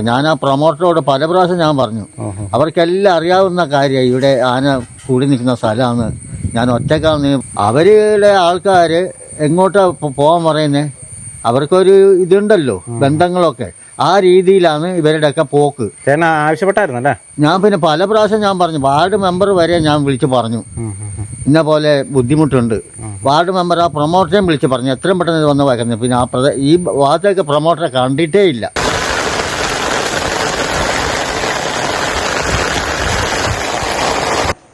ഞാൻ ആ പ്രൊമോട്ടറോട് പല പ്രാവശ്യം ഞാൻ പറഞ്ഞു, അവർക്കെല്ലാം അറിയാവുന്ന കാര്യമാണ് ഇവിടെ ആന കൂടി നിൽക്കുന്ന സ്ഥലമാണ്, ഞാൻ ഒറ്റക്കാന്ന്. അവരുടെ ആൾക്കാർ എങ്ങോട്ടാ പോകാൻ പറയുന്നത്? അവർക്കൊരു ഇതുണ്ടല്ലോ, ബന്ധങ്ങളൊക്കെ. ആ രീതിയിലാണ് ഇവരുടെയൊക്കെ പോക്ക്. ആവശ്യപ്പെട്ടായിരുന്നല്ലേ? ഞാൻ പിന്നെ പല പ്രാവശ്യം ഞാൻ പറഞ്ഞു, വാർഡ് മെമ്പർ വരെ ഞാൻ വിളിച്ച് പറഞ്ഞു ഇന്ന പോലെ ബുദ്ധിമുട്ടുണ്ട്. വാർഡ് മെമ്പർ ആ പ്രൊമോട്ടറെയും വിളിച്ച് പറഞ്ഞു എത്രയും പെട്ടെന്ന് വന്ന് വയ്ക്കുന്നത്. പിന്നെ ഈ ഭാഗത്തേക്ക് പ്രൊമോട്ടറെ കണ്ടിട്ടേ ഇല്ല.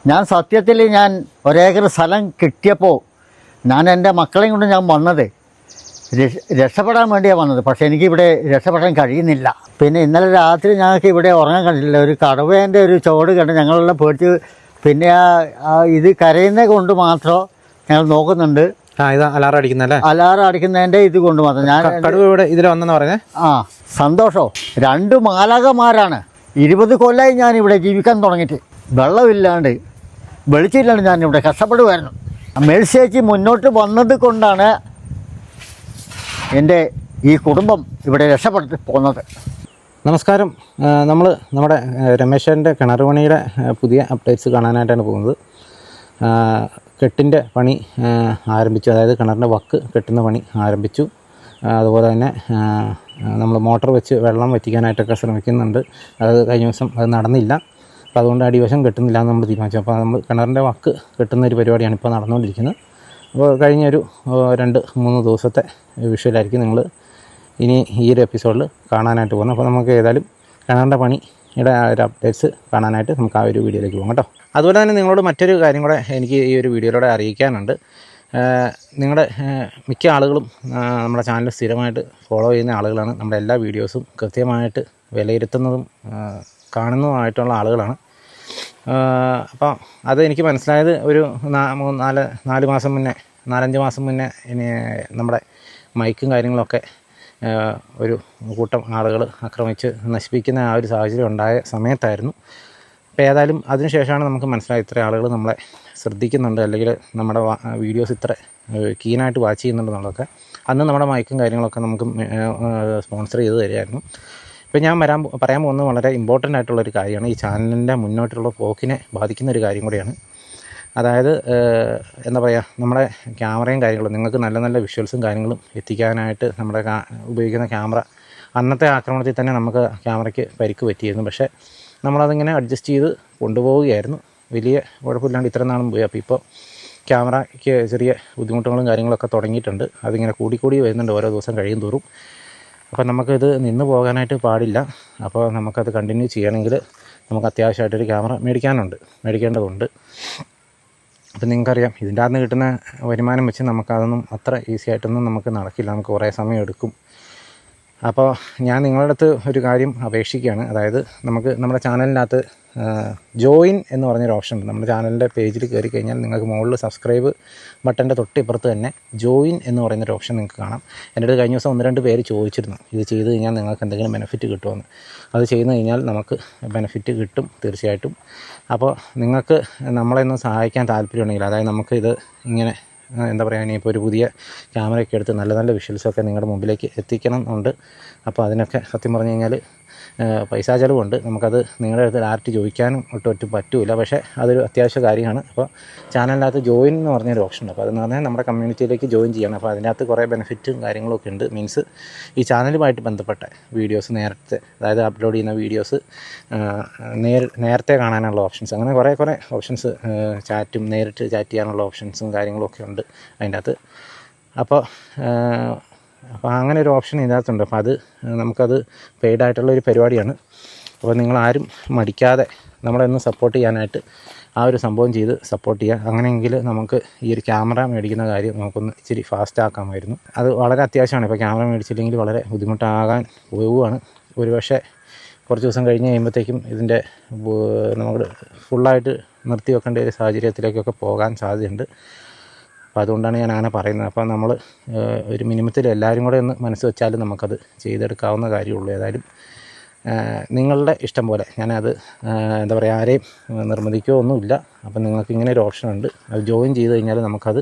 ഞാൻ സത്യത്തിൽ ഞാൻ ഒരേക്കർ സ്ഥലം കിട്ടിയപ്പോൾ ഞാൻ എൻ്റെ മക്കളെയും കൊണ്ട് ഞാൻ വന്നത് രക്ഷപ്പെടാൻ വേണ്ടിയാണ് വന്നത്. പക്ഷേ എനിക്കിവിടെ രക്ഷപ്പെടാൻ കഴിയുന്നില്ല. പിന്നെ ഇന്നലെ രാത്രി ഞങ്ങൾക്ക് ഇവിടെ ഉറങ്ങാൻ കഴിഞ്ഞില്ല. ഒരു കടുവേൻ്റെ ഒരു ചോട് കണ്ട് ഞങ്ങളെല്ലാം പേടിച്ച്. പിന്നെ ഇത് കരയുന്നത് കൊണ്ട് മാത്രം ഞങ്ങൾ നോക്കുന്നുണ്ട്. അലാറം അടിക്കുന്നല്ലേ? അലാറം അടിക്കുന്നതിൻ്റെ ഇത് കൊണ്ട് മാത്രം. ഞാൻ ഇതിൽ വന്നെന്ന് പറഞ്ഞേ. സന്തോഷോ 2 മാലാഖമാരാണ്. 20 കൊല്ലമായി ഞാൻ ഇവിടെ ജീവിക്കാൻ തുടങ്ങിയിട്ട്. വെള്ളമില്ലാണ്ട് വെളിച്ചില്ലാണ്ട് ഞാനിവിടെ കഷ്ടപ്പെടുമായിരുന്നു. മേഴ്സിയേച്ചി മുന്നോട്ട് വന്നത് കൊണ്ടാണ് എൻ്റെ ഈ കുടുംബം ഇവിടെ രക്ഷപ്പെട്ട് പോകുന്നത്. നമസ്കാരം. നമ്മുടെ രമേശൻ്റെ കിണറുപണിയുടെ പുതിയ അപ്ഡേറ്റ്സ് കാണാനായിട്ടാണ് പോകുന്നത്. കെട്ടിൻ്റെ പണി ആരംഭിച്ചു, അതായത് കിണറിൻ്റെ വക്ക് കെട്ടുന്ന പണി ആരംഭിച്ചു. അതുപോലെ തന്നെ നമ്മൾ മോട്ടോർ വെച്ച് വെള്ളം വറ്റിക്കാനായിട്ടൊക്കെ ശ്രമിക്കുന്നുണ്ട്. അത് കഴിഞ്ഞ ദിവസം അത് നടന്നില്ല. അപ്പോൾ അതുകൊണ്ട് അടിവശം കെട്ടുന്നില്ല എന്ന് നമ്മൾ തീരുമാനിച്ചു. അപ്പോൾ നമ്മൾ കിണറിൻ്റെ വക്ക് കെട്ടുന്ന ഒരു പരിപാടിയാണ് ഇപ്പോൾ നടന്നുകൊണ്ടിരിക്കുന്നത്. അപ്പോൾ കഴിഞ്ഞൊരു 2-3 ദിവസത്തെ വിഷ്വലായിരിക്കും നിങ്ങൾ ഇനി ഈ ഒരു എപ്പിസോഡിൽ കാണാനായിട്ട് പോകുന്നത്. അപ്പോൾ നമുക്ക് ഏതായാലും കിണറിൻ്റെ പണിയുടെ ഒരു അപ്ഡേറ്റ്സ് കാണാനായിട്ട് നമുക്ക് ആ ഒരു വീഡിയോയിലേക്ക് പോകാം കേട്ടോ. അതുപോലെ തന്നെ നിങ്ങളോട് മറ്റൊരു കാര്യം കൂടെ എനിക്ക് ഈ ഒരു വീഡിയോയിലൂടെ അറിയിക്കാനുണ്ട്. നിങ്ങളുടെ മിക്ക ആളുകളും നമ്മുടെ ചാനൽ സ്ഥിരമായിട്ട് ഫോളോ ചെയ്യുന്ന ആളുകളാണ്. നമ്മുടെ എല്ലാ വീഡിയോസും കൃത്യമായിട്ട് വിലയിരുത്തുന്നതും കാണുന്നതുമായിട്ടുള്ള ആളുകളാണ്. അപ്പോൾ അത് എനിക്ക് മനസ്സിലായത് ഒരു 4 മാസം മുന്നേ, 4-5 മാസം മുന്നേ നമ്മുടെ മൈക്കും കാര്യങ്ങളൊക്കെ ഒരു കൂട്ടം ആളുകൾ ആക്രമിച്ച് നശിപ്പിക്കുന്ന ആ ഒരു സാഹചര്യം ഉണ്ടായ സമയത്തായിരുന്നു. അപ്പോൾ ഏതായാലും അതിനുശേഷമാണ് നമുക്ക് മനസ്സിലായത് ഇത്ര ആളുകൾ നമ്മളെ ശ്രദ്ധിക്കുന്നുണ്ട്, അല്ലെങ്കിൽ നമ്മുടെ വീഡിയോസ് ഇത്ര കീനായിട്ട് വാച്ച് ചെയ്യുന്നുണ്ടെന്നുള്ളതൊക്കെ. അന്ന് നമ്മുടെ മൈക്കും കാര്യങ്ങളൊക്കെ നമുക്ക് സ്പോൺസർ ചെയ്ത് തരുമായിരുന്നു. ഇപ്പോൾ ഞാൻ പറയാൻ പോകുന്നത് വളരെ ഇമ്പോർട്ടൻ്റ് ആയിട്ടുള്ളൊരു കാര്യമാണ്. ഈ ചാനലിൻ്റെ മുന്നോട്ടുള്ള പോക്കിനെ ബാധിക്കുന്ന ഒരു കാര്യം കൂടിയാണ്. അതായത് എന്താ പറയുക, നമ്മുടെ ക്യാമറയും കാര്യങ്ങളും നിങ്ങൾക്ക് നല്ല നല്ല വിഷ്വൽസും കാര്യങ്ങളും എത്തിക്കാനായിട്ട് നമ്മുടെ ഉപയോഗിക്കുന്ന ക്യാമറ, അന്നത്തെ ആക്രമണത്തിൽ തന്നെ നമുക്ക് ക്യാമറയ്ക്ക് പരിക്ക് പറ്റിയിരുന്നു. പക്ഷേ നമ്മളതിങ്ങനെ അഡ്ജസ്റ്റ് ചെയ്ത് കൊണ്ടുപോവുകയായിരുന്നു. വലിയ കുഴപ്പമില്ലാണ്ട് ഇത്ര നാളും പോയി. അപ്പോൾ ഇപ്പോൾ ക്യാമറയ്ക്ക് ചെറിയ ബുദ്ധിമുട്ടുകളും കാര്യങ്ങളൊക്കെ തുടങ്ങിയിട്ടുണ്ട്. അതിങ്ങനെ കൂടിക്കൂടി വരുന്നുണ്ട് ഓരോ ദിവസം കഴിയും തോറും. അപ്പോൾ നമുക്കിത് നിന്ന് പോകാനായിട്ട് പാടില്ല. അപ്പോൾ നമുക്കത് കണ്ടിന്യൂ ചെയ്യണമെങ്കിൽ നമുക്ക് അത്യാവശ്യമായിട്ടൊരു ക്യാമറ മേടിക്കേണ്ടതുണ്ട്. അപ്പം നിങ്ങൾക്കറിയാം, ഇതിൻ്റെ അകത്ത് കിട്ടുന്ന വരുമാനം വെച്ച് നമുക്കതൊന്നും അത്ര ഈസി ആയിട്ടൊന്നും നമുക്ക് നടക്കില്ല. നമുക്ക് കുറേ സമയം എടുക്കും. അപ്പോൾ ഞാൻ നിങ്ങളുടെ അടുത്ത് ഒരു കാര്യം അപേക്ഷിക്കുകയാണ്. അതായത് നമുക്ക് നമ്മുടെ ചാനലിനകത്ത് ജോയിൻ എന്ന് പറഞ്ഞൊരു ഓപ്ഷൻ ഉണ്ട്. നമ്മുടെ ചാനലിൻ്റെ പേജിൽ കയറി കഴിഞ്ഞാൽ നിങ്ങൾക്ക് മുകളിൽ സബ്സ്ക്രൈബ് ബട്ടൻ്റെ തൊട്ടിപ്പുറത്ത് തന്നെ ജോയിൻ എന്ന് പറയുന്നൊരു ഓപ്ഷൻ നിങ്ങൾക്ക് കാണാം. എൻ്റെ അടുത്ത് കഴിഞ്ഞ ദിവസം 1-2 പേര് ചോദിച്ചിരുന്നു, ഇത് ചെയ്ത് കഴിഞ്ഞാൽ നിങ്ങൾക്ക് എന്തെങ്കിലും ബെനിഫിറ്റ് കിട്ടുമെന്ന്. അത് ചെയ്ത് കഴിഞ്ഞാൽ നമുക്ക് ബെനിഫിറ്റ് കിട്ടും തീർച്ചയായിട്ടും. അപ്പോൾ നിങ്ങൾക്ക് നമ്മളെയൊന്ന് സഹായിക്കാൻ താല്പര്യമുണ്ടെങ്കിൽ, അതായത് നമുക്കിത് ഇങ്ങനെ എന്താ പറയുക, ഇനിയിപ്പോൾ ഒരു പുതിയ ക്യാമറയൊക്കെ എടുത്ത് നല്ല നല്ല വിഷ്വൽസൊക്കെ നിങ്ങളുടെ മുമ്പിലേക്ക് എത്തിക്കണം എന്നുണ്ട്. അപ്പോൾ അതിനൊക്കെ സത്യം പറഞ്ഞു കഴിഞ്ഞാൽ പൈസ ചിലവുണ്ട്. നമുക്കത് നിങ്ങളുടെ അടുത്ത് ഡയറക്റ്റ് ചോദിക്കാനും ഒട്ടും പറ്റില്ല. പക്ഷേ അതൊരു അത്യാവശ്യ കാര്യമാണ്. അപ്പോൾ ചാനലിനകത്ത് ജോയിൻ എന്ന് പറഞ്ഞൊരു ഓപ്ഷൻ ഉണ്ട്. അപ്പോൾ അതെന്ന് പറഞ്ഞാൽ നമ്മുടെ കമ്മ്യൂണിറ്റിയിലേക്ക് ജോയിൻ ചെയ്യണം. അപ്പോൾ അതിനകത്ത് കുറേ ബെനിഫിറ്റും കാര്യങ്ങളൊക്കെ ഉണ്ട്. മീൻസ് ഈ ചാനലുമായിട്ട് ബന്ധപ്പെട്ട വീഡിയോസ് നേരത്തെ, അതായത് അപ്ലോഡ് ചെയ്യുന്ന വീഡിയോസ് നേരത്തെ കാണാനുള്ള ഓപ്ഷൻസ്, അങ്ങനെ കുറേ ഓപ്ഷൻസ്, ചാറ്റും നേരിട്ട് ചാറ്റ് ചെയ്യാനുള്ള ഓപ്ഷൻസും കാര്യങ്ങളൊക്കെ ഉണ്ട് അതിൻ്റെ അകത്ത്. അപ്പോൾ അങ്ങനെ ഒരു ഓപ്ഷൻ ഇതിനകത്തുണ്ട്. അപ്പോൾ അത് നമുക്കത് പെയ്ഡായിട്ടുള്ളൊരു പരിപാടിയാണ്. അപ്പോൾ നിങ്ങളാരും മടിക്കാതെ നമ്മളെയൊന്ന് സപ്പോർട്ട് ചെയ്യാനായിട്ട് ആ ഒരു സംഭവം ചെയ്ത് സപ്പോർട്ട് ചെയ്യുക. അങ്ങനെയെങ്കിൽ നമുക്ക് ഈ ഒരു ക്യാമറ മേടിക്കുന്ന കാര്യം നമുക്കൊന്ന് ഇച്ചിരി ഫാസ്റ്റ് ആക്കാമായിരുന്നു. അത് വളരെ അത്യാവശ്യമാണ്. ഇപ്പോൾ ക്യാമറ മേടിച്ചില്ലെങ്കിൽ വളരെ ബുദ്ധിമുട്ടാകാൻ പോവുകയാണ്. ഒരുപക്ഷെ കുറച്ച് ദിവസം കഴിഞ്ഞ് കഴിയുമ്പോഴത്തേക്കും ഇതിൻ്റെ നമ്മൾ ഫുള്ളായിട്ട് നിർത്തി വെക്കേണ്ട ഒരു സാഹചര്യത്തിലേക്കൊക്കെ പോകാൻ സാധ്യതയുണ്ട്. അപ്പോൾ അതുകൊണ്ടാണ് ഞാൻ അങ്ങനെ പറയുന്നത്. അപ്പോൾ നമ്മൾ ഒരു മിനിമത്തിൽ എല്ലാവരും കൂടെ ഒന്ന് മനസ്സ് വെച്ചാലും നമുക്കത് ചെയ്തെടുക്കാവുന്ന കാര്യമുള്ളൂ. ഏതായാലും നിങ്ങളുടെ ഇഷ്ടം പോലെ, ഞാനത് എന്താ പറയുക, ആരെയും നിർബന്ധിക്കുകയോ ഒന്നുമില്ല. അപ്പം നിങ്ങൾക്ക് ഇങ്ങനെ ഒരു ഓപ്ഷൻ ഉണ്ട്. അത് ജോയിൻ ചെയ്ത് കഴിഞ്ഞാൽ നമുക്കത്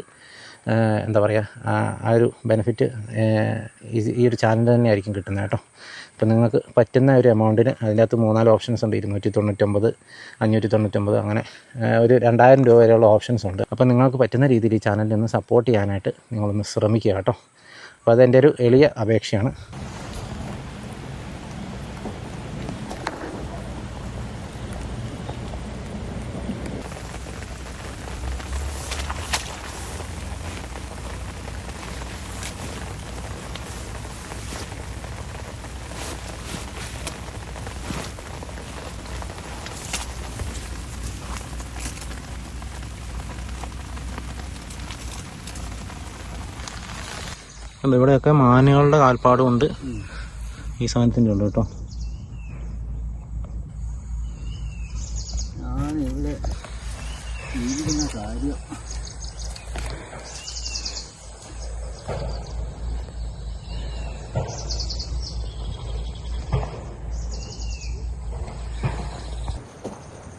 എന്താ പറയുക ആ ഒരു ബെനിഫിറ്റ് ഈ ഒരു ചാനൽ തന്നെ ആയിരിക്കും കിട്ടുന്നത് കേട്ടോ. അപ്പോൾ നിങ്ങൾക്ക് പറ്റുന്ന ഒരു എമൗണ്ടിന് അതിൻ്റെ അകത്ത് 3-4 ഓപ്ഷൻസ് ഉണ്ട്. 299, 599 അങ്ങനെ ഒരു 2000 രൂപ വരെയുള്ള ഓപ്ഷൻസ് ഉണ്ട്. അപ്പോൾ നിങ്ങൾക്ക് പറ്റുന്ന രീതിയിൽ ഈ ചാനലിൽ ഒന്ന് സപ്പോർട്ട് ചെയ്യാനായിട്ട് നിങ്ങളൊന്ന് ശ്രമിക്കുക കേട്ടോ. അപ്പോൾ അതെൻ്റെ ഒരു എളിയ അപേക്ഷയാണ്. ഇവിടെയൊക്കെ മാനുകളുടെ കാൽപ്പാടും ഉണ്ട്, ഈ സാധനത്തിൻ്റെ ഉണ്ട് കേട്ടോ.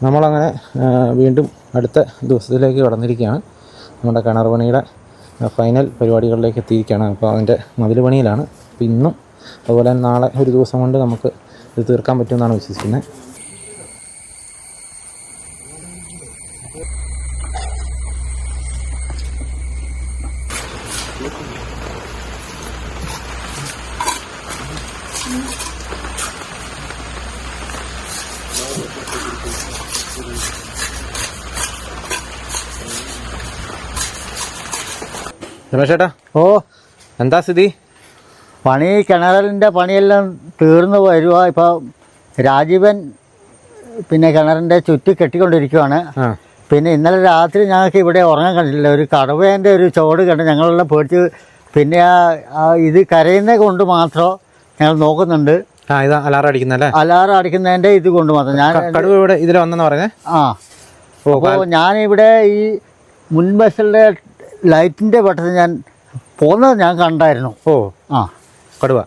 നമ്മളങ്ങനെ വീണ്ടും അടുത്ത ദിവസത്തിലേക്ക് കടന്നിരിക്കുകയാണ്. നമ്മുടെ കിണർ പണിയുടെ ഫൈനൽ പരിപാടികളിലേക്ക് എത്തിയിരിക്കുകയാണ്. അപ്പോൾ അതിൻ്റെ മതിൽ പണിയിലാണ്. അപ്പോൾ ഇന്നും അതുപോലെ തന്നെ നാളെ ഒരു ദിവസം കൊണ്ട് നമുക്ക് ഇത് തീർക്കാൻ പറ്റുമെന്നാണ് വിശ്വസിക്കുന്നത്. രമേശേട്ടാ, ഓ എന്താ സ്ഥിതി? പണി കിണറിൻ്റെ പണിയെല്ലാം തീർന്നു വരുക. ഇപ്പോൾ രാജീവൻ പിന്നെ കിണറിൻ്റെ ചുറ്റി കെട്ടിക്കൊണ്ടിരിക്കുകയാണ്. പിന്നെ ഇന്നലെ രാത്രി ഞങ്ങൾക്ക് ഇവിടെ ഉറങ്ങാൻ കണ്ടില്ല. ഒരു കടവേൻ്റെ ഒരു ചോട് കണ്ട് ഞങ്ങളെല്ലാം പേടിച്ച്. പിന്നെ ഇത് കരയുന്നത് കൊണ്ട് മാത്രം ഞങ്ങൾ നോക്കുന്നുണ്ട്. ഇതാ അലാറം അടിക്കുന്നല്ലേ? അലാറം അടിക്കുന്നതിൻ്റെ ഇത് കൊണ്ട് മാത്രം ഞാൻ കടുവ ഇവിടെ ഇതിൽ വന്നെന്ന് പറഞ്ഞേ. അപ്പോൾ ഞാനിവിടെ ഈ മുൻബസ്സിലെ ലൈറ്റിൻ്റെ വെട്ടത്തിൽ ഞാൻ പോകുന്നത് ഞാൻ കണ്ടായിരുന്നു. കടുവ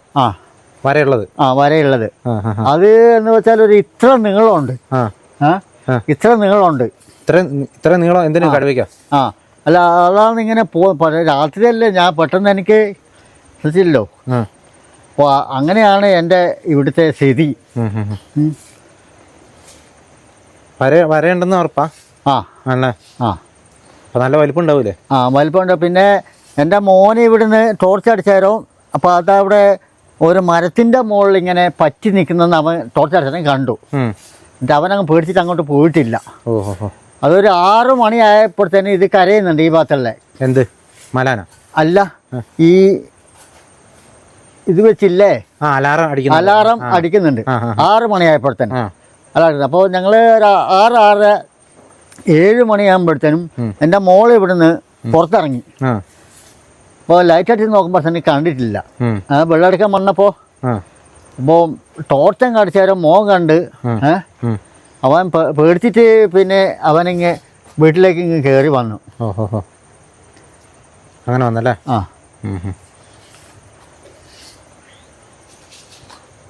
വരയുള്ളത്. വരയുള്ളത് അത് എന്ന് വെച്ചാൽ ഒരു ഇത്ര നീളമുണ്ട്. ഇത്ര നീളമുണ്ട്. ഇത്ര നീളം എന്തിനാ കടുവയ്ക്കാ? അല്ല, അതാണ് ഇങ്ങനെ രാത്രിയല്ലേ ഞാൻ പെട്ടെന്ന് എനിക്ക് ശ്രദ്ധിച്ചില്ലല്ലോ. അപ്പോൾ അങ്ങനെയാണ് എൻ്റെ ഇവിടുത്തെ സ്ഥിതി. വരയുണ്ടെന്ന് ഉറപ്പാ? അല്ലേ? അപ്പോൾ നല്ല വലിപ്പം ഉണ്ടാവൂലേ? വലിപ്പമുണ്ട്. പിന്നെ എൻ്റെ മോനെ ഇവിടുന്ന് ടോർച്ച് അടിച്ചാരോ. അപ്പോൾ അതവിടെ ഒരു മരത്തിൻ്റെ മുകളിൽ ഇങ്ങനെ പറ്റി നിൽക്കുന്നതെന്ന് അവൻ ടോർച്ച് അടിച്ചാലും കണ്ടു. എന്നിട്ട് അവനങ്ങ് പേടിച്ചിട്ട് അങ്ങോട്ട് പോയിട്ടില്ല. അതൊരു 6 മണിയായപ്പോഴത്തേന് ഇത് കരയുന്നുണ്ട് ഈ ഭാഗത്തുള്ള. എന്ത് മലാന? അല്ല, ഈ ഇത് വെച്ചില്ലേ അലാറം അടിക്കുന്നുണ്ട്. 6 മണിയായപ്പോഴത്തേന് അലാറം. അപ്പോൾ ഞങ്ങൾ ഒരു 6, 7 മണിയാകുമ്പോഴത്തേനും എൻ്റെ മോള് ഇവിടുന്ന് പുറത്തിറങ്ങി. അപ്പോൾ ലൈറ്റ് അടിച്ച് നോക്കുമ്പോൾ തന്നെ കണ്ടിട്ടില്ല. വെള്ളം എടുക്കാൻ വന്നപ്പോൾ അപ്പോൾ ടോർച്ചം കടിച്ചാലും മോൻ കണ്ട് അവൻ പേടിച്ചിട്ട് പിന്നെ അവനിങ്ങ് വീട്ടിലേക്ക് ഇങ്ങ് കയറി വന്നു. അങ്ങനെ വന്നല്ലേ?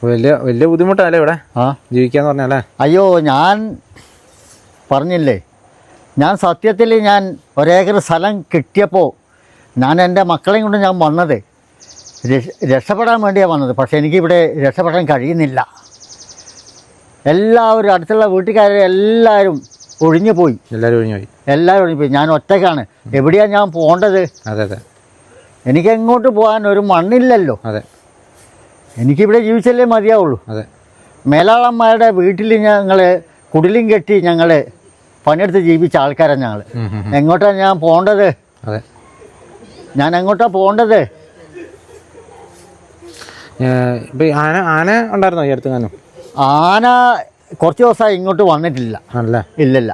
വലിയ ബുദ്ധിമുട്ടല്ലേ ഇവിടെ ജീവിക്കാന്ന് പറഞ്ഞാലേ? അയ്യോ, ഞാൻ പറഞ്ഞില്ലേ, ഞാൻ സത്യത്തിൽ ഞാൻ 1 ഏക്കർ സ്ഥലം കിട്ടിയപ്പോൾ ഞാൻ എൻ്റെ മക്കളെയും കൊണ്ട് ഞാൻ വന്നത് രക്ഷപ്പെടാൻ വേണ്ടിയാണ് വന്നത്. പക്ഷേ എനിക്കിവിടെ രക്ഷപ്പെടാൻ കഴിയുന്നില്ല. എല്ലാവരും അടുത്തുള്ള വീട്ടുകാരെ എല്ലാവരും ഒഴിഞ്ഞു പോയി. എല്ലാവരും ഒഴിഞ്ഞു പോയി. ഞാൻ ഒറ്റയ്ക്കാണ്. എവിടെയാണ് ഞാൻ പോകേണ്ടത്? എനിക്ക് എങ്ങോട്ട് പോകാൻ ഒരു മണ്ണില്ലല്ലോ. എനിക്കിവിടെ ജീവിച്ചല്ലേ മതിയാവുള്ളൂ. മേലാളന്മാരുടെ വീട്ടിൽ ഞങ്ങൾ കുടിലും കെട്ടി ഞങ്ങൾ പണിയെടുത്ത് ജീവിച്ച ആൾക്കാരാണ് ഞങ്ങൾ. എങ്ങോട്ടാണ് ഞാൻ പോകേണ്ടത്? ഞാൻ എങ്ങോട്ടാണ് പോകേണ്ടത്? ആന ഉണ്ടായിരുന്നോ ഈ അടുത്ത്? ആന കുറച്ച് ദിവസമായി ഇങ്ങോട്ട് വന്നിട്ടില്ല. ഇല്ലല്ല.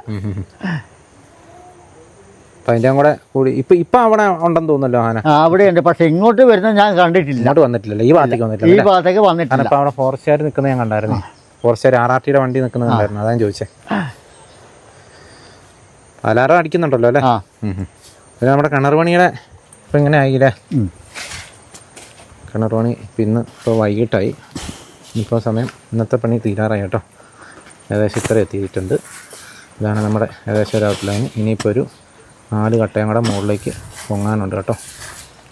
അതിൻ്റെ കൂടെ കൂടി ഇപ്പം അവിടെ ഉണ്ടെന്ന് തോന്നുന്നല്ലോ ആന. അവിടെയുണ്ട്, പക്ഷെ ഇങ്ങോട്ട് വരുന്നത് ഞാൻ കണ്ടിട്ടില്ല. ഇങ്ങോട്ട് വന്നിട്ടില്ല. ഈ ഭാഗത്തേക്ക് വന്നിട്ടില്ല. അപ്പം അവിടെ ഫോറസ്റ്റുകാർ നിൽക്കുന്നത് ഞാൻ കണ്ടായിരുന്നു. ഫോറസ്റ്റുകാർ RRTയുടെ വണ്ടി നിൽക്കുന്നത് കണ്ടായിരുന്നു. അതാണ് ചോദിച്ചേ. അലാറം അടിക്കുന്നുണ്ടല്ലോ അല്ലേ? പിന്നെ നമ്മുടെ കിണർ പണിയുടെ ഇപ്പം ഇങ്ങനെ ആയില്ലേ? കിണർ പണി ഇന്ന് ഇപ്പോൾ വൈകിട്ടായി. ഇപ്പോൾ സമയം ഇന്നത്തെ പണി തീരാറായി കേട്ടോ. ഏകദേശം ഇത്ര എത്തിയിട്ടുണ്ട്. ഇതാണ് നമ്മുടെ ഏകദേശം ഒരു ഔട്ട്ലൈൻ. ഇനിയിപ്പോൾ ഒരു 4 കട്ടയും കൂടെ മുകളിലേക്ക് പൊങ്ങാനുണ്ട് കേട്ടോ.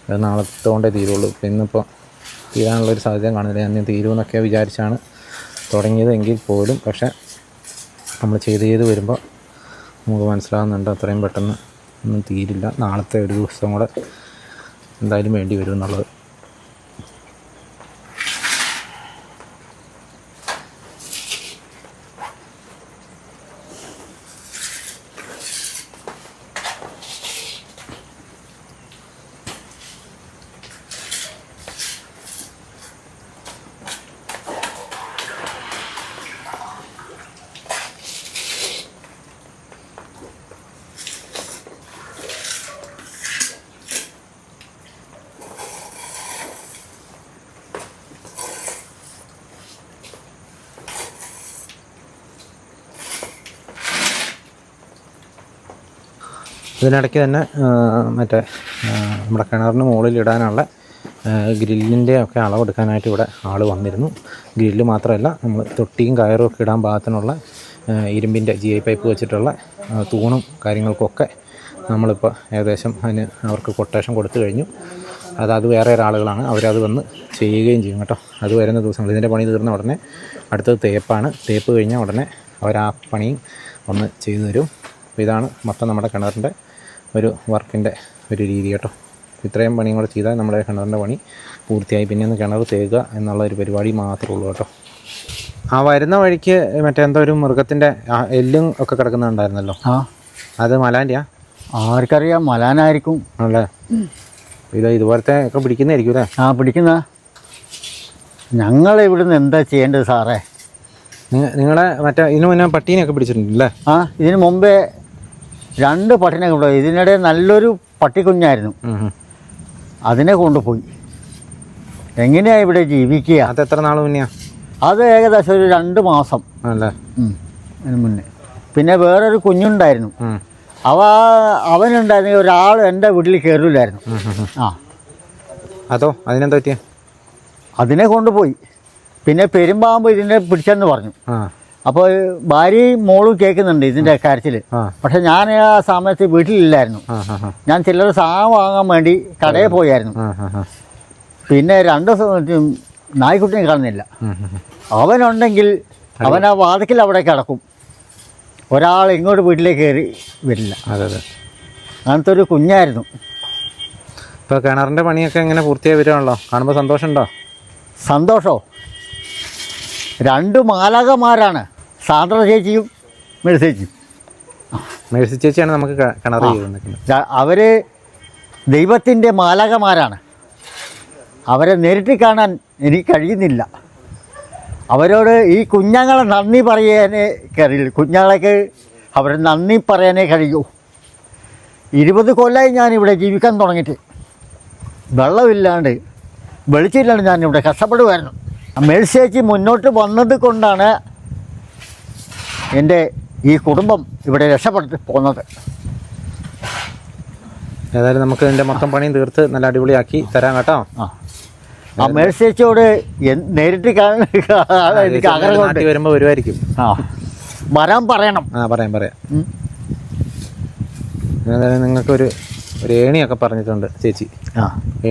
അത് നാളത്തെ കൊണ്ടേ തീരുള്ളൂ. ഇന്നിപ്പോൾ തീരാനുള്ളൊരു സാധ്യത കാണുന്നില്ല. ഞാൻ തീരുമെന്നൊക്കെ വിചാരിച്ചാണ് തുടങ്ങിയത് എങ്കിൽ പോലും പക്ഷേ നമ്മൾ ചെയ്ത് വരുമ്പോൾ നമുക്ക് മനസ്സിലാകുന്നുണ്ട് അത്രയും പെട്ടെന്ന് ഒന്നും തീരില്ല. നാളത്തെ ഒരു ദിവസം കൂടെ എന്തായാലും വേണ്ടി വരും എന്നുള്ളത്. ഇതിനിടയ്ക്ക് തന്നെ മറ്റേ നമ്മുടെ കിണറിന് മുകളിൽ ഇടാനുള്ള ഗ്രില്ലിൻ്റെ ഒക്കെ അളവെടുക്കാനായിട്ട് ഇവിടെ ആൾ വന്നിരുന്നു. ഗ്രില്ല് മാത്രമല്ല, നമ്മൾ തൊട്ടിയും കയറും ഒക്കെ ഇടാൻ പാകത്തിനുള്ള ഇരുമ്പിൻ്റെ GI പൈപ്പ് വെച്ചിട്ടുള്ള തൂണും കാര്യങ്ങൾക്കൊക്കെ നമ്മളിപ്പോൾ ഏകദേശം അതിന് അവർക്ക് കൊട്ടേഷൻ കൊടുത്തു കഴിഞ്ഞു. അത് വേറെ ഒരാളുകളാണ്, അവരത് വന്ന് ചെയ്യുകയും ചെയ്യും കേട്ടോ. അത് വരുന്ന ദിവസങ്ങൾ ഇതിൻ്റെ പണി തീർന്ന ഉടനെ അടുത്തത് തേപ്പാണ്. തേപ്പ് കഴിഞ്ഞാൽ ഉടനെ അവർ ആ പണിയും ഒന്ന് ചെയ്തു തരും. അപ്പോൾ ഇതാണ് മൊത്തം നമ്മുടെ കിണറിൻ്റെ ഒരു വർക്കിൻ്റെ ഒരു രീതി കേട്ടോ. ഇത്രയും പണിയും കൂടെ ചെയ്താൽ നമ്മുടെ കിണറിൻ്റെ പണി പൂർത്തിയായി. പിന്നെ ഒന്ന് കിണർ തേക്കുക എന്നുള്ള ഒരു പരിപാടി മാത്രമേ ഉള്ളൂ കേട്ടോ. ആ വരുന്ന വഴിക്ക് മറ്റെന്തോ ഒരു മൃഗത്തിൻ്റെ എല്ലും ഒക്കെ കിടക്കുന്നുണ്ടായിരുന്നല്ലോ. അത് മലാൻ്റെയാ? ആർക്കറിയാം, മലാനായിരിക്കും അല്ലേ. ഇതുപോലത്തെ ഒക്കെ പിടിക്കുന്നതായിരിക്കും അല്ലേ? പിടിക്കുന്ന. ഞങ്ങൾ ഇവിടുന്ന് എന്താ ചെയ്യേണ്ടത് സാറേ? നിങ്ങളെ മറ്റേ ഇതിന് മുന്നേ പട്ടീനെയൊക്കെ പിടിച്ചിട്ടുണ്ടല്ലേ? ഇതിന് മുമ്പേ 2 പട്ടിനെ കൊണ്ടുപോയി. ഇതിനിടെ നല്ലൊരു പട്ടിക്കുഞ്ഞായിരുന്നു, അതിനെ കൊണ്ടുപോയി. എങ്ങനെയാ ഇവിടെ ജീവിക്കുക? അത് എത്ര നാൾ മുന്നെയാ? അത് ഏകദേശം ഒരു 2 മാസം അല്ലേ അതിന് മുന്നേ. പിന്നെ വേറൊരു കുഞ്ഞുണ്ടായിരുന്നു, അവനുണ്ടായിരുന്നെങ്കിൽ ഒരാൾ എൻ്റെ വീട്ടിൽ കയറില്ലായിരുന്നു. അതോ അതിനെന്താ പറ്റിയ? അതിനെ കൊണ്ടുപോയി. പിന്നെ പെരുമ്പാമ്പ് ഇതിനെ പിടിച്ചെന്ന് പറഞ്ഞു. അപ്പോൾ ഭാര്യയും മോളും കേൾക്കുന്നുണ്ട് ഇതിൻ്റെ കാര്യത്തിൽ. പക്ഷെ ഞാൻ ആ സമയത്ത് വീട്ടിലില്ലായിരുന്നു. ഞാൻ ചിലർ സാധനം വാങ്ങാൻ വേണ്ടി കടയിൽ പോയായിരുന്നു. പിന്നെ 2 നായ്ക്കുട്ടിനെ കാണുന്നില്ല. അവനുണ്ടെങ്കിൽ അവൻ ആ വാതിക്കൽ അവിടെ കിടക്കും, ഒരാൾ ഇങ്ങോട്ട് വീട്ടിലേക്ക് കയറി വരില്ല. അങ്ങനത്തെ ഒരു കുഞ്ഞായിരുന്നു. ഇപ്പോൾ കിണറിൻ്റെ പണിയൊക്കെ എങ്ങനെ പൂർത്തിയായി വരുവാണല്ലോ, കാണുമ്പോൾ സന്തോഷമുണ്ടോ? സന്തോഷമോ? 2 മാലാഖമാരാണ്, സാന്ദ്ര ചേച്ചിയും മേഴ്സി ചേച്ചിയും. മേഴ്സി ചേച്ചിയാണ് നമുക്ക് കിണർ ചെയ്യുന്നത്. അവർ ദൈവത്തിൻ്റെ മാലാഖമാരാണ്. അവരെ നേരിട്ട് കാണാൻ എനിക്ക് കഴിയുന്നില്ല. അവരോട് ഈ കുഞ്ഞുങ്ങളെ നന്ദി പറയാനേ കഴിയില്ല. കുഞ്ഞുങ്ങളേക്ക് അവർ നന്ദി പറയാനേ കഴിയൂ. 20 കൊല്ലമായി ഞാനിവിടെ ജീവിക്കാൻ തുടങ്ങിയിട്ട്. വെള്ളമില്ലാണ്ട് വെളിച്ചില്ലാണ്ട് ഞാനിവിടെ കഷ്ടപ്പെടുമായിരുന്നു. മേഴ്സി ചേച്ചി മുന്നോട്ട് വന്നത് കൊണ്ടാണ് എൻ്റെ ഈ കുടുംബം ഇവിടെ രക്ഷപ്പെട്ട് പോകുന്നത്. ഏതായാലും നമുക്ക് ഇതിൻ്റെ മൊത്തം പണിയും തീർത്ത് നല്ല അടിപൊളിയാക്കി തരാം കേട്ടോ. ആ മേഴ്സി ചേച്ചിയോട് നേരിട്ട് എനിക്ക് ആഗ്രഹം വരുമ്പോൾ വരുമായിരിക്കും. വരാൻ പറയണം. പറയാം. ഏതായാലും നിങ്ങൾക്കൊരു ഏണിയൊക്കെ പറഞ്ഞിട്ടുണ്ട് ചേച്ചി.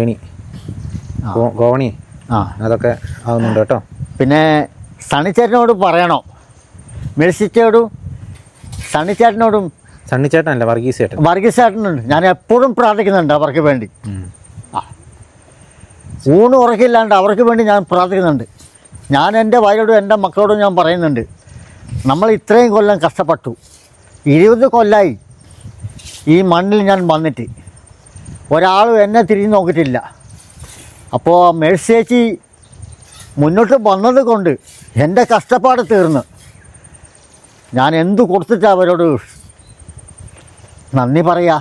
ഏണി ഗോവണി അതൊക്കെ ആവുന്നുണ്ട് കേട്ടോ. പിന്നെ സണ്ണിച്ചേട്ടനോട് പറയണോ? മേഴ്സിച്ചോടും സണ്ണിച്ചേട്ടനോടും. സണ്ണിച്ചേട്ടനല്ല, വർഗീസ് ചേട്ടനുണ്ട്. ഞാൻ എപ്പോഴും പ്രാർത്ഥിക്കുന്നുണ്ട് അവർക്ക് വേണ്ടി. ഊണ് ഉറക്കില്ലാണ്ട് അവർക്ക് വേണ്ടി ഞാൻ പ്രാർത്ഥിക്കുന്നുണ്ട്. ഞാൻ എൻ്റെ ഭാര്യയോടും എൻ്റെ മക്കളോടും ഞാൻ പറയുന്നുണ്ട്, നമ്മൾ ഇത്രയും കൊല്ലം കഷ്ടപ്പെട്ടു. 20 കൊല്ലമായി ഈ മണ്ണിൽ ഞാൻ വന്നിട്ട് ഒരാളും എന്നെ തിരിഞ്ഞ് നോക്കിയിട്ടില്ല. അപ്പോൾ മേഴ്സി ചേച്ചി മുന്നോട്ട് വന്നത് കൊണ്ട് എൻ്റെ കഷ്ടപ്പാട് തീർന്ന് ഞാൻ എന്തു കൊടുത്തിട്ട് അവരോട് നന്ദി പറയാ?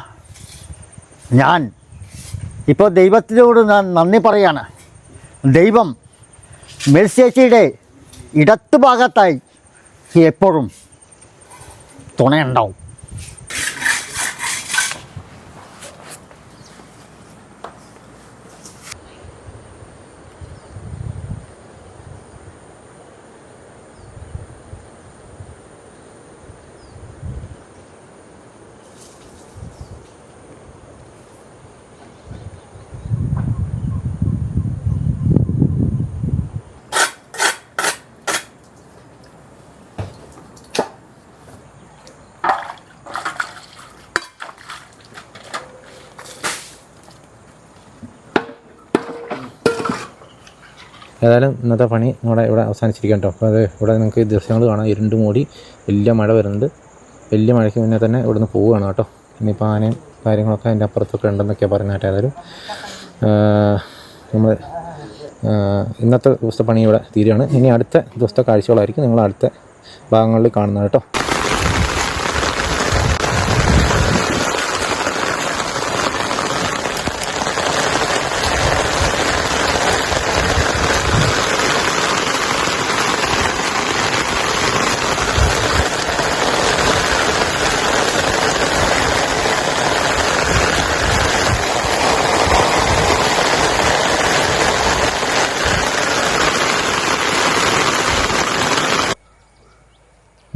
ഞാൻ ഇപ്പോൾ ദൈവത്തിനോട് ഞാൻ നന്ദി പറയാണ്. ദൈവം മേഴ്സി ചേച്ചിയുടെ ഇടത്ത് ഭാഗത്തായി എപ്പോഴും തുണയുണ്ടാവും. ഏതായാലും ഇന്നത്തെ പണി നമ്മുടെ ഇവിടെ അവസാനിച്ചിരിക്കാം കേട്ടോ. അപ്പോൾ അത് ഇവിടെ നിങ്ങൾക്ക് ദൃശ്യങ്ങൾ കാണാം, ഇരുണ്ട് മൂടി വലിയ മഴ വരുന്നുണ്ട്. വലിയ മഴയ്ക്ക് മുന്നേ തന്നെ ഇവിടുന്ന് പോവുകയാണ് കേട്ടോ. ഇനിയിപ്പോൾ ആനയും കാര്യങ്ങളൊക്കെ അതിൻ്റെ അപ്പുറത്തൊക്കെ ഉണ്ടെന്നൊക്കെയാണ് പറയുന്നത്. ഏതായാലും നമ്മൾ ഇന്നത്തെ ദിവസത്തെ പണി ഇവിടെ തീരുകയാണ്. ഇനി അടുത്ത ദിവസത്തെ കാഴ്ചകളായിരിക്കും നിങ്ങൾ അടുത്ത ഭാഗങ്ങളിൽ കാണുന്നത് കേട്ടോ.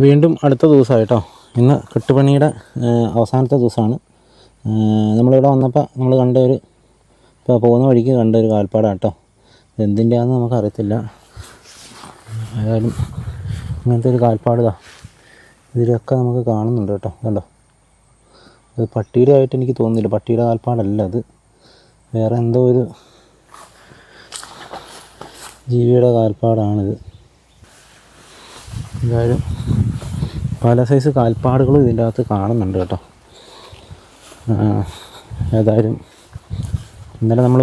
വീണ്ടും അടുത്ത ദിവസമായിട്ടോ. ഇന്ന് കെട്ടുപണിയുടെ അവസാനത്തെ ദിവസമാണ്. നമ്മളിവിടെ വന്നപ്പോൾ നമ്മൾ ഇപ്പോൾ പോകുന്ന വഴിക്ക് കണ്ട ഒരു കാൽപ്പാടാണ് കേട്ടോ. എന്തിൻ്റെയാണെന്ന് നമുക്കറിയത്തില്ല. ഏതായാലും ഇങ്ങനത്തെ ഒരു കാൽപ്പാടാ ഇതിലൊക്കെ നമുക്ക് കാണുന്നുണ്ട് കേട്ടോ. കണ്ടോ, അത് പട്ടിയുടെ ആയിട്ട് എനിക്ക് തോന്നുന്നില്ല. പട്ടിയുടെ കാൽപ്പാടല്ല അത്, വേറെ എന്തോ ഒരു ജീവിയുടെ കാൽപ്പാടാണിത്. എന്തായാലും പല സൈസ് കാൽപ്പാടുകളും ഇതിൻ്റെ അകത്ത് കാണുന്നുണ്ട് കേട്ടോ. ഏതായാലും ഇന്നലെ നമ്മൾ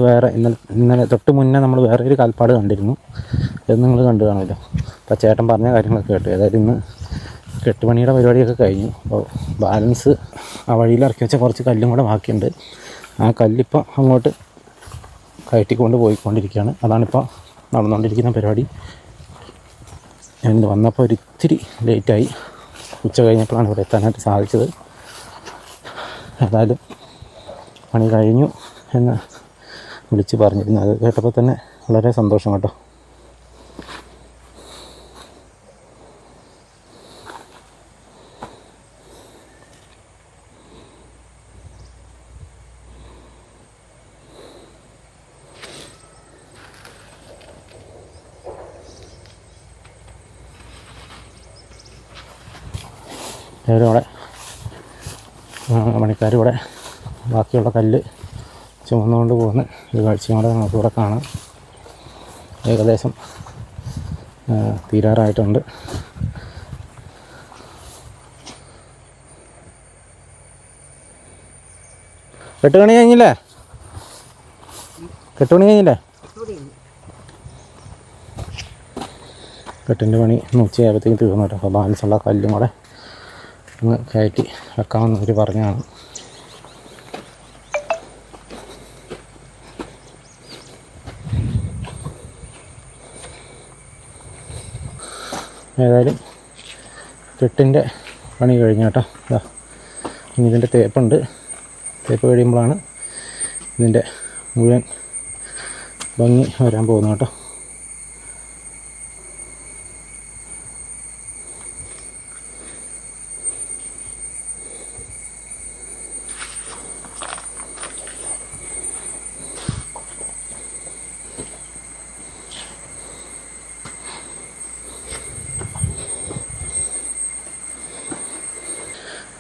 ഇന്നലെ തൊട്ട് മുന്നേ നമ്മൾ വേറെ ഒരു കാൽപ്പാട് കണ്ടിരുന്നു. അത് നിങ്ങൾ കണ്ടു കാണുമല്ലോ. അപ്പോൾ ചേട്ടൻ പറഞ്ഞ കാര്യങ്ങളൊക്കെ കേട്ടു. ഏതായാലും ഇന്ന് കെട്ടുപണിയുടെ പരിപാടിയൊക്കെ കഴിഞ്ഞു. അപ്പോൾ ബാലൻസ് ആ വഴിയിൽ ഇറക്കി വെച്ച കുറച്ച് കല്ലും കൂടെ ബാക്കിയുണ്ട്. ആ കല്ലിപ്പോൾ അങ്ങോട്ട് കയറ്റിക്കൊണ്ട് പോയിക്കൊണ്ടിരിക്കുകയാണ്. അതാണിപ്പോൾ നടന്നുകൊണ്ടിരിക്കുന്ന പരിപാടി. ഞാൻ വന്നപ്പോൾ ഒരിത്തിരി ലേറ്റായി. ഉച്ച കഴിഞ്ഞപ്പോഴാണ് ഇവിടെ എത്താനായിട്ട് സാധിച്ചത്. ഏതായാലും പണി കഴിഞ്ഞു എന്ന് വിളിച്ച് പറഞ്ഞിരുന്നു. അത് കേട്ടപ്പോൾ തന്നെ വളരെ സന്തോഷം കേട്ടോ. എല്ലാവരും അവിടെ പണിക്കാരിവിടെ ബാക്കിയുള്ള കല്ല് ചുമന്നുകൊണ്ട് പോകുന്ന ഒരു കാഴ്ചയും കൂടെ നമുക്കിവിടെ കാണാം. ഏകദേശം തീരാറായിട്ടുണ്ട്. കെട്ടുപണി കഴിഞ്ഞില്ലേ? കെട്ടിൻ്റെ പണി ഉച്ചയായപ്പോഴത്തേക്കും തീർന്നു കേട്ടോ. അപ്പോൾ ബാലൻസുള്ള കല്ലും കൂടെ ഒന്ന് കയറ്റി വെക്കാമെന്ന് അവർ പറഞ്ഞാണ്. ഏതായാലും കെട്ടിൻ്റെ പണി കഴിഞ്ഞു കേട്ടോ. ഇനി ഇതിൻ്റെ തേപ്പുണ്ട്. തേപ്പ് കഴിയുമ്പോഴാണ് ഇതിൻ്റെ മുഴുവൻ ഭംഗി വരാൻ പോകുന്നത് കേട്ടോ.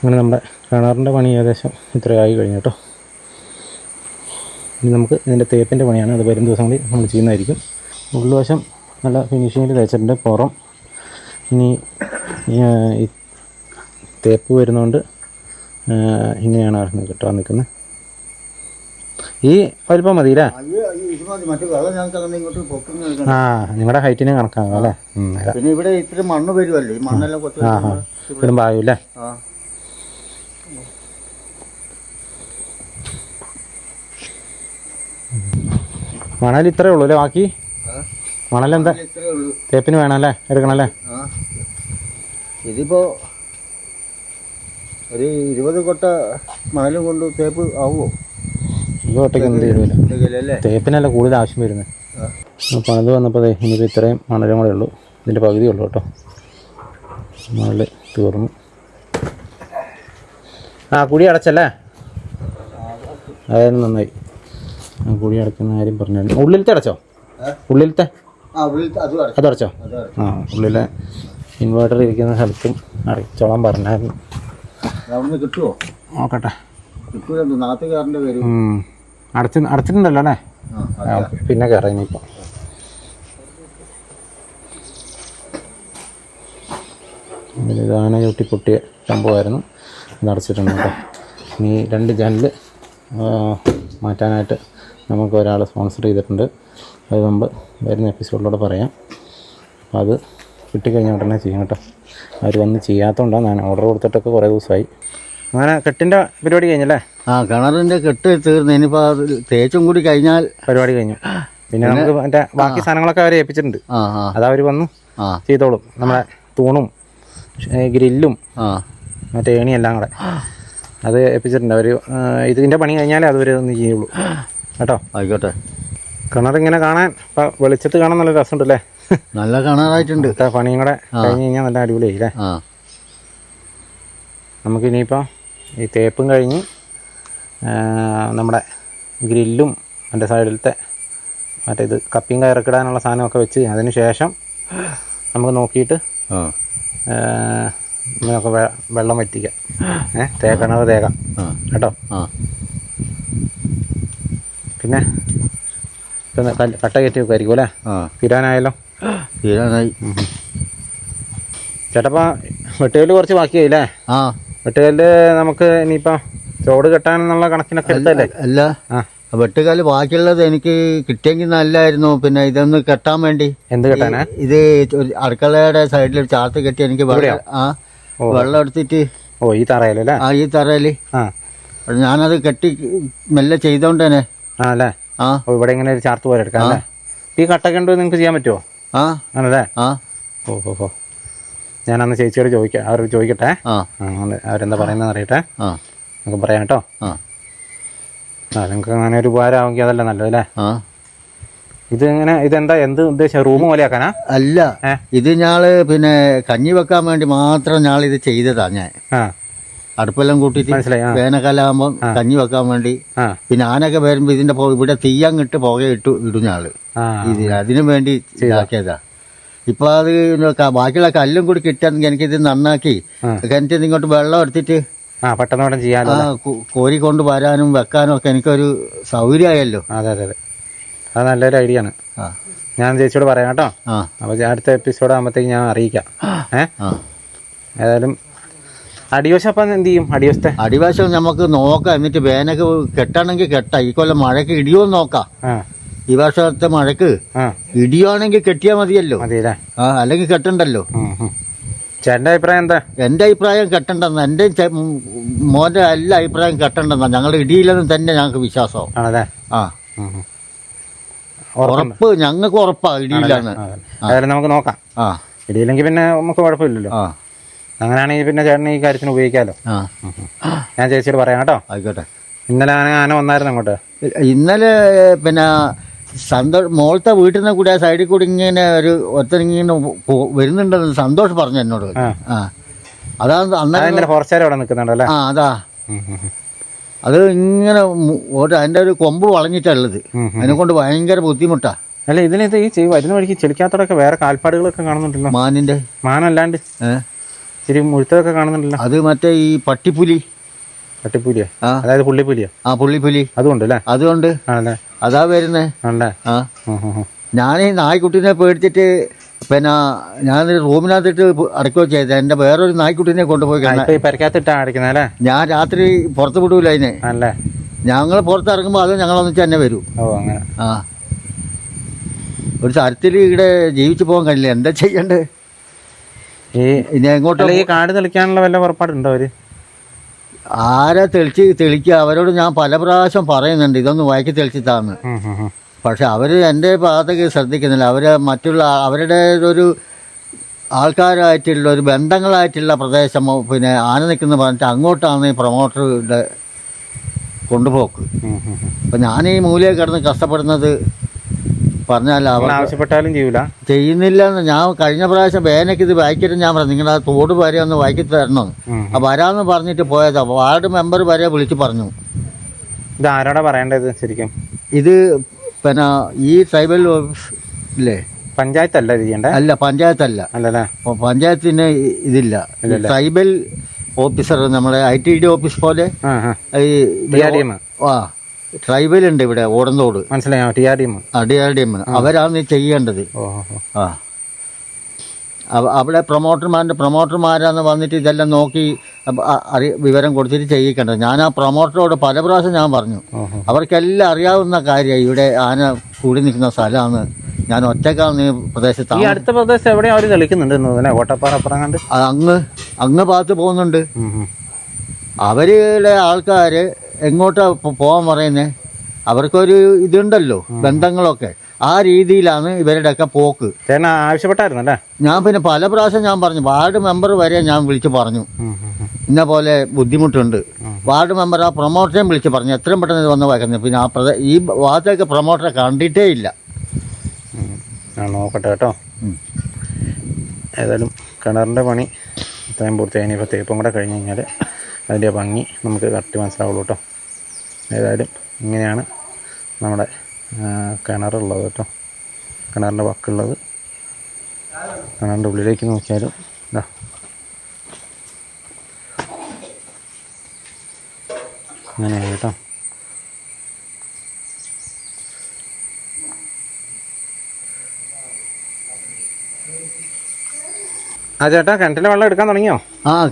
അങ്ങനെ നമ്മുടെ കിണറിൻ്റെ പണി ഏകദേശം ഇത്രയായി കഴിഞ്ഞു കേട്ടോ. ഇനി നമുക്ക് ഇതിൻ്റെ തേപ്പിൻ്റെ പണിയാണ്. അത് വരും ദിവസങ്ങളിൽ നമ്മൾ ചെയ്യുന്നതായിരിക്കും. ഉള്ളുവശം നല്ല ഫിനിഷിങ്ങിൽ തേച്ചിട്ടുണ്ട്. പുറം ഇനി ഈ തേപ്പ് വരുന്നതുകൊണ്ട് ഇങ്ങനെയാണ് കിട്ടാൻ നിൽക്കുന്നത്. ഈ വലിപ്പം മതി അല്ലേ? ആ, നിങ്ങളുടെ ഹൈറ്റിന് കണക്കാകാം അല്ലേ? പിന്നെ ഇവിടെ ഇത്തിരി മണ്ണ് വരുമല്ലോ, ഈ മണ്ണെല്ലാം ഇടുമ്പോൾ ആയൂല്ലേ? മണൽ ഇത്രേ ഉള്ളൂ അല്ലേ? ബാക്കി മണലെന്താ തേപ്പിന് വേണമല്ലേ, എടുക്കണമല്ലേ? ഇതിപ്പോൾ ഒരു 20 കൊട്ട മണലും കൊണ്ട് തേപ്പ് ആവുമോ? ഈ കൊട്ടയ്ക്ക് എന്ത് തരുമല്ലോ, തേപ്പിനല്ല കൂടുതൽ ആവശ്യം വരുന്നത്. പണിത് വന്നപ്പോൾ ഇനിയിപ്പോൾ ഇത്രയും മണലും കൂടെ ഉള്ളൂ. ഇതിൻ്റെ പകുതി ഉള്ളൂ കേട്ടോ. മണൽ തീർന്നു. കുഴി അടച്ചല്ലേ? അതായിരുന്നു നന്നായി. കുഴി അടയ്ക്കുന്ന കാര്യം പറഞ്ഞു. ഉള്ളിലത്തെ അടച്ചോ? ഉള്ളിലത്തെ അതടച്ചോ? ഉള്ളിലെ ഇൻവേർട്ടർ ഇരിക്കുന്ന സ്ഥലത്തും അടച്ചോളാൻ പറഞ്ഞായിരുന്നു. കിട്ടുമോ നോക്കട്ടെ. കിട്ടൂല, അടച്ചിട്ടുണ്ടല്ലോ അല്ലേ? പിന്നെ കയറാം ഇനിയിപ്പോൾ. ഇത് ആന ചവിട്ടി പൊട്ടിയ സംഭവമായിരുന്നു. ഇത് അടച്ചിട്ടുണ്ട് കേട്ടോ. ഇനി 2 ജനൽ മാറ്റാനായിട്ട് നമുക്ക് ഒരാൾ സ്പോൺസർ ചെയ്തിട്ടുണ്ട്. അത് മുമ്പ് വരുന്ന എപ്പിസോഡിലൂടെ പറയാം. അപ്പോൾ അത് കിട്ടിക്കഴിഞ്ഞാൽ ഉടനെ ചെയ്യും കേട്ടോ. അവർ വന്ന് ചെയ്യാത്തതുകൊണ്ടാണ് ഞാൻ ഓർഡർ കൊടുത്തിട്ടൊക്കെ കുറേ ദിവസമായി. അങ്ങനെ കെട്ടിൻ്റെ പരിപാടി കഴിഞ്ഞല്ലേ? കിണറിൻ്റെ കെട്ട് തീർന്നു. ഇനിയിപ്പോൾ അത് തേച്ചും കൂടി കഴിഞ്ഞാൽ പരിപാടി കഴിഞ്ഞു. പിന്നെ നമുക്ക് മറ്റേ ബാക്കി സാധനങ്ങളൊക്കെ അവരെ ഏൽപ്പിച്ചിട്ടുണ്ട്. അതവർ വന്നു ചെയ്തോളും. നമ്മളെ തൂണും ഗ്രില്ലും മറ്റേ ഏണിയെല്ലാം കൂടെ അത് ഏൽപ്പിച്ചിട്ടുണ്ട് അവർ. ഇതിൻ്റെ പണി കഴിഞ്ഞാലേ അതുവരെ ഒന്ന് ചെയ്യുള്ളൂ കേട്ടോ. ആയിക്കോട്ടെ. കിണറിങ്ങനെ കാണാൻ ഇപ്പം വെളിച്ചത്ത് കാണാൻ നല്ല രസമുണ്ടല്ലേ? നല്ല കിണറായിട്ടുണ്ട്. പണിയും കൂടെ കഴിഞ്ഞ് കഴിഞ്ഞാൽ നല്ല അടിപൊളിയായില്ലേ? നമുക്കിനിയിപ്പോൾ ഈ തേപ്പും കഴിഞ്ഞ് നമ്മുടെ ഗ്രില്ലും അതിൻ്റെ സൈഡിലത്തെ മറ്റേത് കപ്പിയും കയറക്കിടാനുള്ള സാധനമൊക്കെ വെച്ച് അതിന് ശേഷം നമുക്ക് നോക്കിയിട്ട് നമുക്ക് വെള്ളം വറ്റിക്കാം. കിണർ തേക്കാം കേട്ടോ. പിന്നെ കട്ട കയറ്റി വെക്കുമായിരിക്കും അല്ലേ? തീരാനായല്ലോ? തീരാനായി. ചേട്ടപ്പാ വെട്ടുകല്ല് കുറച്ച് ബാക്കിയായില്ലേ? വെട്ടുകല്ല് നമുക്ക് ഇനിയിപ്പോൾ ചോട് കെട്ടാനെന്നുള്ള കണക്കിനൊക്കെ എടുത്തല്ലേ? അല്ല, വെട്ടുകല്ല് ബാക്കിയുള്ളത് എനിക്ക് കിട്ടിയെങ്കിൽ നല്ലായിരുന്നു. പിന്നെ ഇതൊന്ന് കെട്ടാൻ വേണ്ടി. എന്ത് കെട്ടാനാ? ഇത് അടുക്കളയുടെ സൈഡിൽ ഒരു ചാർത്ത് കെട്ടി എനിക്ക് വെള്ളം എടുത്തിട്ട്. ഈ തറയിലല്ലേ? ഈ തറയില് ഞാനത് കെട്ടി മെല്ലെ ചെയ്തോണ്ട് തന്നെ. അല്ലേ? ഇവിടെ ഇങ്ങനെ ഒരു ചാർത്ത് പോലെ എടുക്കാം അല്ലേ? ഈ കട്ടൊക്കെ ഉണ്ടോ നിങ്ങൾക്ക് ചെയ്യാൻ പറ്റുമോ? ആണല്ലേ? ഓഹോ. ഞാനന്ന് ചേച്ചിയോട് ചോദിക്കാം, അവർ ചോദിക്കട്ടെ. അവരെന്താ പറയുന്നത് അറിയട്ടെ. നമുക്ക് പറയാം കേട്ടോ. നിങ്ങൾക്ക് അങ്ങനെ ഒരു ഉപകാരമാണെങ്കിൽ അതല്ല നല്ലതല്ലേ? ഇത് എങ്ങനെ, ഇതെന്താ, എന്ത് ഉദ്ദേശം? റൂം പോലെയാക്കാനാ? അല്ല, ഇത് ഞാള് പിന്നെ കഞ്ഞി വെക്കാൻ വേണ്ടി മാത്രം ഞാളിത് ചെയ്തതാ. ഞാൻ അടുപ്പെല്ലാം കൂട്ടിട്ട് വേനൽക്കാലാകുമ്പോൾ കഞ്ഞി വെക്കാൻ വേണ്ടി. പിന്നെ ആനൊക്കെ വരുമ്പോ ഇതിന്റെ ഇവിടെ തീയങ്ങിട്ട് പുക ഇടും ഞാള്. ഇത് അതിനു വേണ്ടി ഇതാക്കിയതാ. ഇപ്പൊ അത് ബാക്കിയുള്ള കല്ലും കൂടി കിട്ടാന്നെങ്കിൽ എനിക്കിത് നന്നാക്കി കിണറ്റിൽ ഇങ്ങോട്ട് വെള്ളം എടുത്തിട്ട് പെട്ടെന്ന് ചെയ്യാൻ കോരി കൊണ്ട് വരാനും വെക്കാനും ഒക്കെ എനിക്കൊരു സൗകര്യമായല്ലോ. അതെ അതെ അതെ, അത് നല്ലൊരു ഐഡിയ ആണ്. ഞാൻ ചേച്ചിയോട് പറയാം കേട്ടോ. അപ്പോൾ അടുത്ത എപ്പിസോഡ് ആകുമ്പോഴത്തേക്ക് ഞാൻ അറിയിക്കാം. ഏതായാലും അടിവശം അപ്പം എന്ത് ചെയ്യും? അടിവശം നമുക്ക് നോക്കാം. എന്നിട്ട് വേനൊക്കെ കെട്ടണമെങ്കിൽ കെട്ടാം. ഈ കൊല്ലം മഴക്ക് ഇടിയോ നോക്കാം. ഈ വർഷത്തെ മഴക്ക് ഇടിയാണെങ്കിൽ കെട്ടിയാൽ മതിയല്ലോ. അല്ലെങ്കിൽ കെട്ടണ്ടല്ലോ. ചേട്ടൻ്റെ അഭിപ്രായം എന്താ? എന്റെ അഭിപ്രായം കെട്ടണ്ടെന്ന്. എന്റെ മോന്റെ എല്ലാ അഭിപ്രായം കെട്ടണ്ടെന്നാ. ഞങ്ങളുടെ ഇടിയില്ലെന്ന് തന്നെ ഞങ്ങൾക്ക് വിശ്വാസം. ഉറപ്പ്, ഞങ്ങൾക്ക് ഉറപ്പാ ഇടിയില്ലാന്ന്. നമുക്ക് നോക്കാം. ഇടിയില്ലെങ്കിൽ പിന്നെ നമുക്ക് കുഴപ്പമില്ലല്ലോ. അങ്ങനെയാണെങ്കിൽ പിന്നെ ചേട്ടന് ഈ കാര്യത്തിന് ഉപയോഗിക്കാമല്ലോ. ഞാൻ ചേച്ചിയോട് പറയാം കേട്ടോ. ആയിക്കോട്ടെ. ഇന്നലെ ആന വന്നായിരുന്നു അങ്ങോട്ട്? ഇന്നലെ പിന്നെ മോളത്തെ വീട്ടിൽ നിന്ന് കൂടി ആ സൈഡിൽ കൂടി ഇങ്ങനെ ഒരുത്തരിങ്ങനെ വരുന്നുണ്ടെന്ന് സന്തോഷം പറഞ്ഞു എന്നോട്. അതാണ് അന്നേരം ഫോറസ്റ്റുകാർ അവിടെ നിൽക്കുന്നുണ്ടല്ലേ? അതാ. അത് ഇങ്ങനെ അതിന്റെ ഒരു കൊമ്പ് വളഞ്ഞിട്ടുള്ളത്. അതിനെ കൊണ്ട് ഭയങ്കര ബുദ്ധിമുട്ടാ. അല്ല, ഇതിനകത്ത് ഈ വരുന്ന വഴിക്ക് ചെളിക്കാത്തോടൊക്കെ വേറെ കാൽപ്പാടുകളൊക്കെ കാണുന്നുണ്ടല്ലോ. മാനല്ലാണ്ട് ഇച്ചിരി മുഴുത്തതൊക്കെ കാണുന്നുണ്ടല്ലോ. അത് മറ്റേ ഈ പട്ടിപ്പുലിയോ? അതായത് പുള്ളിപ്പുലിയോ? പുള്ളിപ്പുലി. അതുകൊണ്ട് അല്ലേ? അതുകൊണ്ട് അതാ വരുന്നേ. ഞാൻ ഈ നായ്ക്കുട്ടീനെ പേടിച്ചിട്ട് പിന്നെ ഞാൻ റൂമിനകത്തിട്ട് അടക്കുകയോ ചെയ്ത. എന്റെ വേറൊരു നായ്ക്കുട്ടീനെ കൊണ്ടുപോയി അടയ്ക്കുന്നല്ലേ. ഞാൻ രാത്രി പുറത്ത് വിടൂല അതിനെ. ഞങ്ങൾ പുറത്തിറങ്ങുമ്പോ അത് ഞങ്ങളൊന്നിച്ച് തന്നെ വരും. ഒരു തരത്തിൽ ഇവിടെ ജീവിച്ചു പോകാൻ കഴിയില്ല. എന്താ ചെയ്യണ്ടേ? ഇനി എങ്ങോട്ട് ഈ കാട് തെളിക്കാനുള്ള വല്ല പുറപ്പാടുണ്ടോ അവര്? ആരാ തെളിക്കുക? അവരോട് ഞാൻ പല പ്രാവശ്യം പറയുന്നുണ്ട് ഇതൊന്ന് വയക്കി തെളിച്ചിട്ടാന്ന്. പക്ഷെ അവര് എൻ്റെ ഭാഗത്തേക്ക് ശ്രദ്ധിക്കുന്നില്ല. അവര് മറ്റുള്ള അവരുടെ ഒരു ആൾക്കാരായിട്ടുള്ള ഒരു ബന്ധങ്ങളായിട്ടുള്ള പ്രദേശം പിന്നെ ആന നിൽക്കുന്ന പറഞ്ഞിട്ട് അങ്ങോട്ടാണ് ഈ പ്രൊമോട്ടറുടെ കൊണ്ടുപോക്ക്. അപ്പം ഞാൻ ഈ മൂലയിൽ കിടന്ന് കഷ്ടപ്പെടുന്നത് പറഞ്ഞാൽ അവർ ആവശ്യപ്പെട്ടാലും ചെയ്യുന്നില്ല. ഞാൻ കഴിഞ്ഞ പ്രാവശ്യം വേനയ്ക്ക് ഇത് വായിക്കിട്ട് ഞാൻ പറഞ്ഞു നിങ്ങളുടെ ആ തോട് വരെ ഒന്ന് വായിക്കി തരണം. വരാമെന്ന് പറഞ്ഞിട്ട് പോയതാ. വാർഡ് മെമ്പർ വരെ വിളിച്ച് പറഞ്ഞു. ഇത് ആരോടാ പറയേണ്ടത് ശരിക്കും? ഇത് പിന്നെ ഈ ട്രൈബൽ ഓഫീസ് ഇല്ലേ? പഞ്ചായത്തല്ല ഇത് ചെയ്യണ്ടേ? അല്ല, പഞ്ചായത്തല്ല. അല്ലല്ലേ? പഞ്ചായത്തിന് ഇതില്ല. ട്രൈബൽ ഓഫീസർ നമ്മുടെ ITD ഓഫീസ് പോലെ ട്രൈബൽ ഉണ്ട് ഇവിടെ ഓടന്തോട്. മനസ്സിലായോ? TRDM. അവരാണ് ചെയ്യേണ്ടത്. അവിടെ പ്രൊമോട്ടർമാരാന്ന് വന്നിട്ട് ഇതെല്ലാം നോക്കി വിവരം കൊടുത്തിട്ട് ചെയ്യിക്കേണ്ടത്. ഞാൻ ആ പ്രൊമോട്ടറോട് പല പ്രാവശ്യം ഞാൻ പറഞ്ഞു, അവർക്കെല്ലാം അറിയാവുന്ന കാര്യമായി ഇവിടെ ആന കൂടി നിൽക്കുന്ന സ്ഥലമാണ്, ഞാൻ ഒറ്റക്കാണ് ഈ പ്രദേശത്ത്. ഈ അടുത്ത പ്രദേശം എവിടെയാണ് അവർ തെളിക്കുന്നുണ്ട്? കോട്ടപ്പാറ അപ്പുറം കണ്ട് അങ്ങ് ഭാഗത്ത് പോകുന്നുണ്ട്. അവരുടെ ആൾക്കാർ എങ്ങോട്ടാ പോകാൻ പറയുന്നത്? അവർക്കൊരു ഇതുണ്ടല്ലോ, ബന്ധങ്ങളൊക്കെ. ആ രീതിയിലാണ് ഇവരുടെയൊക്കെ പോക്ക്. ആവശ്യപ്പെട്ടായിരുന്നല്ലേ? ഞാൻ പിന്നെ പല പ്രാവശ്യം ഞാൻ പറഞ്ഞു, വാർഡ് മെമ്പർ വരെ ഞാൻ വിളിച്ച് പറഞ്ഞു ഇന്ന പോലെ ബുദ്ധിമുട്ടുണ്ട്. വാർഡ് മെമ്പർ ആ പ്രൊമോട്ടറെയും വിളിച്ച് പറഞ്ഞു എത്രയും പെട്ടെന്ന് വന്ന് വയ്ക്കുന്നത്. പിന്നെ ഈ ഭാഗത്തേക്ക് പ്രൊമോട്ടറെ കണ്ടിട്ടേ ഇല്ല. നോക്കട്ടെ കേട്ടോ. ഏതായാലും കിണറിൻ്റെ പണി ഇത്രയും പൂർത്തിയായി. ഇനിയിപ്പോൾ തേപ്പും കൂടെ കഴിഞ്ഞ് കഴിഞ്ഞാൽ അതിൻ്റെ ഭംഗി നമുക്ക് കറക്റ്റ് മനസ്സിലാവുള്ളൂ കേട്ടോ. ഏതായാലും ഇങ്ങനെയാണ് നമ്മുടെ കിണറുള്ളത് കേട്ടോ. കിണറിൻ്റെ വക്കുള്ളത്. കിണറിൻ്റെ ഉള്ളിലേക്ക് നോക്കിയാലും ഇതാ അങ്ങനെയാണ് കേട്ടോ. ആ ചേട്ടാ, കിണറ്റിലെ വെള്ളം എടുക്കാൻ തുടങ്ങിയോ?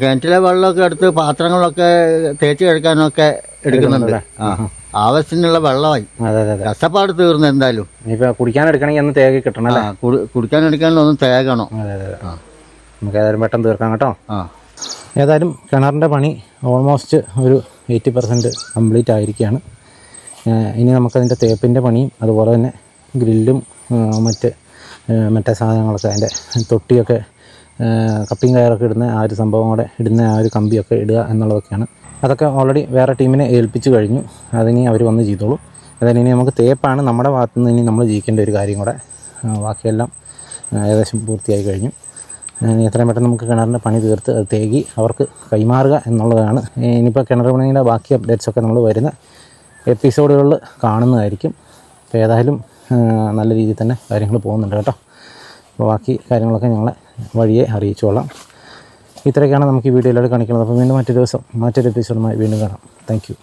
കിണറ്റിലെ വെള്ളമൊക്കെ എടുത്ത് പാത്രങ്ങളൊക്കെ തേച്ച് കഴിക്കാനൊക്കെ എടുക്കുന്നുണ്ട്. ആവശ്യത്തിനുള്ള വെള്ളമായി. കഷ്ടപ്പാട് തീർന്നു. എന്തായാലും ഇനിയിപ്പോൾ കുടിക്കാൻ എടുക്കണമെങ്കിൽ ഒന്ന് തേകി കിട്ടണം അല്ലേ? കുടിക്കാൻ എടുക്കാനുള്ള ഒന്ന് തേകണം. നമുക്ക് ഏതായാലും പെട്ടെന്ന് തീർക്കാം കേട്ടോ. ഏതായാലും കിണറിൻ്റെ പണി ഓൾമോസ്റ്റ് ഒരു 80% കംപ്ലീറ്റ് ആയിരിക്കുകയാണ്. ഇനി നമുക്കതിൻ്റെ തേപ്പിൻ്റെ പണിയും അതുപോലെ തന്നെ ഗ്രില്ലും മറ്റേ സാധനങ്ങളൊക്കെ, അതിൻ്റെ തൊട്ടിയൊക്കെ കപ്പിയും കയറൊക്കെ ഇടുന്ന ആ ഒരു സംഭവം കൂടെ ഇടുന്ന ആ ഒരു കമ്പിയൊക്കെ ഇടുക എന്നുള്ളതൊക്കെയാണ്. അതൊക്കെ ഓൾറെഡി വേറെ ടീമിനെ ഏൽപ്പിച്ച് കഴിഞ്ഞു. അതിനി അവർ വന്ന് ചെയ്തോളൂ. അതായത് ഇനി നമുക്ക് തേപ്പാണ് നമ്മുടെ ഭാഗത്തു നിന്ന് ഇനി നമ്മൾ ജയിക്കേണ്ട ഒരു കാര്യം കൂടെ. ബാക്കിയെല്ലാം ഏകദേശം പൂർത്തിയായി കഴിഞ്ഞു. എത്രയും പെട്ടെന്ന് നമുക്ക് കിണറിൻ്റെ പണി തീർത്ത് അത് തേകി അവർക്ക് കൈമാറുക എന്നുള്ളതാണ്. ഇനിയിപ്പോൾ കിണർ പണിയുടെ ബാക്കി അപ്ഡേറ്റ്സൊക്കെ നമ്മൾ വരുന്ന എപ്പിസോഡുകളിൽ കാണുന്നതായിരിക്കും. അപ്പോൾ ഏതായാലും നല്ല രീതിയിൽ തന്നെ കാര്യങ്ങൾ പോകുന്നുണ്ട് കേട്ടോ. അപ്പോൾ ബാക്കി കാര്യങ്ങളൊക്കെ ഞങ്ങളെ വഴിയെ അറിയിച്ചോളാം. ഇത്രയൊക്കെയാണ് നമുക്ക് ഈ വീഡിയോയിലൂടെ കാണിക്കുന്നത്. അപ്പോൾ വീണ്ടും മറ്റൊരു ദിവസം മറ്റൊരു എപ്പിസോഡുമായി വീണ്ടും കാണാം. Thank you.